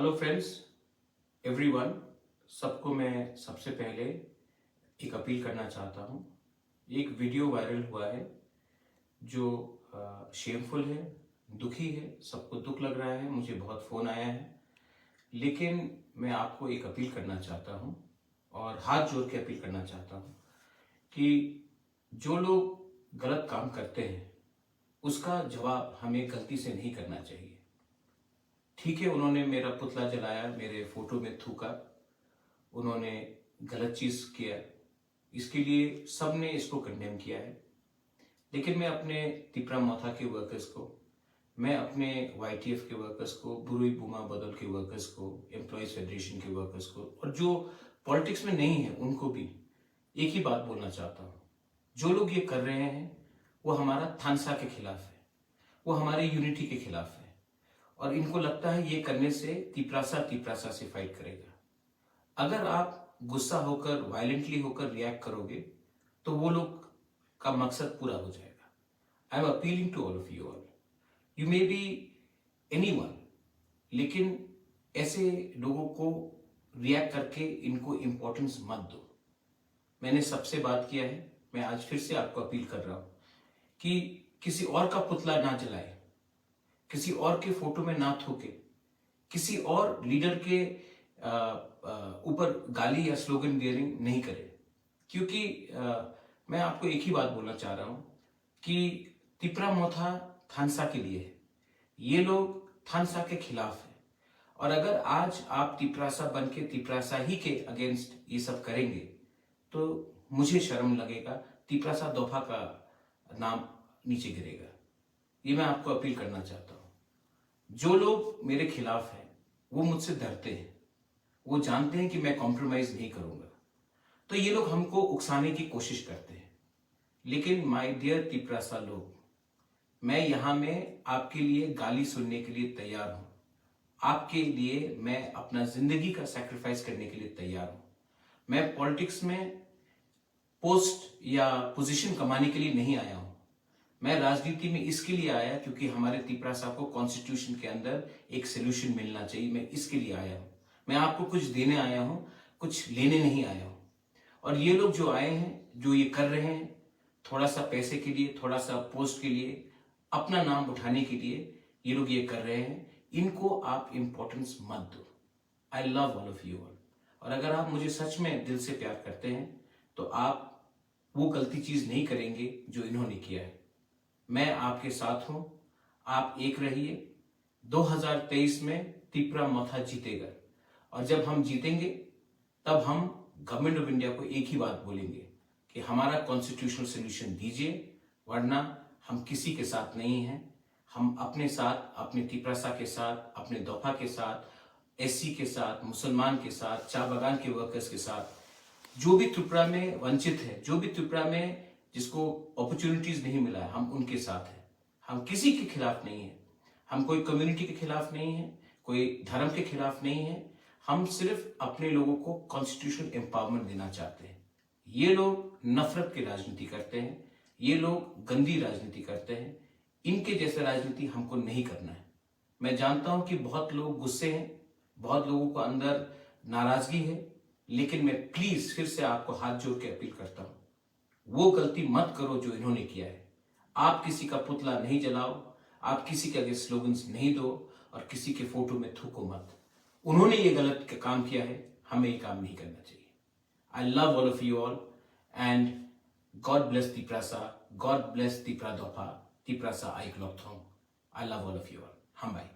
Hello friends, everyone. सबको मैं सबसे पहले एक अपील करना चाहता हूँ। एक वीडियो वायरल हुआ है जो शेमफुल है, दुखी है, सबको दुख लग रहा है, मुझे बहुत फ़ोन आया है। लेकिन मैं आपको एक अपील करना चाहता हूँ और हाथ जोड़ के अपील करना चाहता हूँ कि जो लोग गलत काम करते हैं उसका जवाब हमें गलती से नहीं करना चाहिए। ठीक है, उन्होंने मेरा पुतला जलाया, मेरे फोटो में थूका, उन्होंने गलत चीज़ किया, इसके लिए सब ने इसको कंडेम किया है। लेकिन मैं अपने तिपरा मोथा के वर्कर्स को, मैं अपने YTF के वर्कर्स को, बुरुई बुमा बदल के वर्कर्स को, एम्प्लॉयज़ फेडरेशन के वर्कर्स को और जो पॉलिटिक्स में नहीं है उनको भी एक ही बात बोलना चाहता हूँ। जो लोग ये कर रहे हैं वो हमारा थानसा के खिलाफ है, वो हमारे यूनिटी के खिलाफ है और इनको लगता है ये करने से तिपरासा से फाइट करेगा। अगर आप गुस्सा होकर, वायलेंटली होकर रिएक्ट करोगे तो वो लोग का मकसद पूरा हो जाएगा। I am appealing to all of you all, you may be anyone, लेकिन ऐसे लोगों को रिएक्ट करके इनको इंपॉर्टेंस मत दो। मैंने सबसे बात किया है, मैं आज फिर से आपको अपील कर रहा हूं कि किसी और का पुतला ना जलाए, किसी और के फोटो में ना थूके, किसी और लीडर के ऊपर गाली या स्लोगन बियरिंग नहीं करे। क्योंकि मैं आपको एक ही बात बोलना चाह रहा हूं कि तिपरा मोथा थानसा के लिए है, ये लोग थानसा के खिलाफ है। और अगर आज आप तिपरासा बन के तिपरासा ही के अगेंस्ट ये सब करेंगे तो मुझे शर्म लगेगा, तिपरासा दोफा का नाम नीचे गिरेगा। ये मैं आपको अपील करना चाहता हूं। जो लोग मेरे खिलाफ हैं वो मुझसे डरते हैं, वो जानते हैं कि मैं कॉम्प्रोमाइज नहीं करूंगा, तो ये लोग हमको उकसाने की कोशिश करते हैं। लेकिन माय डियर तिपरासा लोग, मैं यहां में आपके लिए गाली सुनने के लिए तैयार हूं। आपके लिए मैं अपना जिंदगी का सैक्रिफाइस करने के लिए तैयार हूं। मैं पॉलिटिक्स में पोस्ट या पोजीशन कमाने के लिए नहीं आया हूं। मैं राजनीति में इसके लिए आया क्योंकि हमारे तिपरासा को कॉन्स्टिट्यूशन के अंदर एक सोल्यूशन मिलना चाहिए। मैं इसके लिए आया हूं। मैं आपको कुछ देने आया हूं, कुछ लेने नहीं आया हूं। और ये लोग जो आए हैं, जो ये कर रहे हैं, थोड़ा सा पैसे के लिए, थोड़ा सा पोस्ट के लिए, अपना नाम उठाने के लिए ये लोग ये कर रहे हैं, इनको आप इंपॉर्टेंस मत दो। आई love all of you all. और अगर आप मुझे सच में दिल से प्यार करते हैं तो आप वो गलती चीज नहीं करेंगे जो इन्होंने किया है। मैं आपके साथ हूं, आप एक रहिए। 2023 में तिपरा मोथा जीतेगा और जब हम जीतेंगे तब हम गवर्नमेंट ऑफ इंडिया को एक ही बात बोलेंगे कि हमारा कॉन्स्टिट्यूशनल सोल्यूशन दीजिए, वरना हम किसी के साथ नहीं हैं। हम अपने साथ, अपने तिपरासा के साथ, अपने दोफा के साथ, SC के साथ, मुसलमान के साथ, चाय बागान के वर्कर्स के साथ, जो भी त्रिपुरा में वंचित है, जो भी त्रिपुरा में जिसको अपॉर्चुनिटीज नहीं मिला है, हम उनके साथ हैं। हम किसी के खिलाफ नहीं है, हम कोई कम्युनिटी के खिलाफ नहीं है, कोई धर्म के खिलाफ नहीं है। हम सिर्फ अपने लोगों को कॉन्स्टिट्यूशनल एम्पावरमेंट देना चाहते हैं। ये लोग नफरत की राजनीति करते हैं, ये लोग गंदी राजनीति करते हैं। इनके जैसे राजनीति हमको नहीं करना है। मैं जानता हूं कि बहुत लोग गुस्से हैं, बहुत लोगों को अंदर नाराजगी है, लेकिन मैं प्लीज फिर से आपको हाथ जोड़ के अपील करता हूं, वो गलती मत करो जो इन्होंने किया है। आप किसी का पुतला नहीं जलाओ, आप किसी के आगे स्लोगन्स नहीं दो और किसी के फोटो में थूको मत। उन्होंने ये गलत काम किया है, हमें ये काम नहीं करना चाहिए। I love all of you all and God bless Tiprasa, God bless Tipra Dopha, Tiprasa आई क्लॉथोंग। I love all of you all. हम बाय।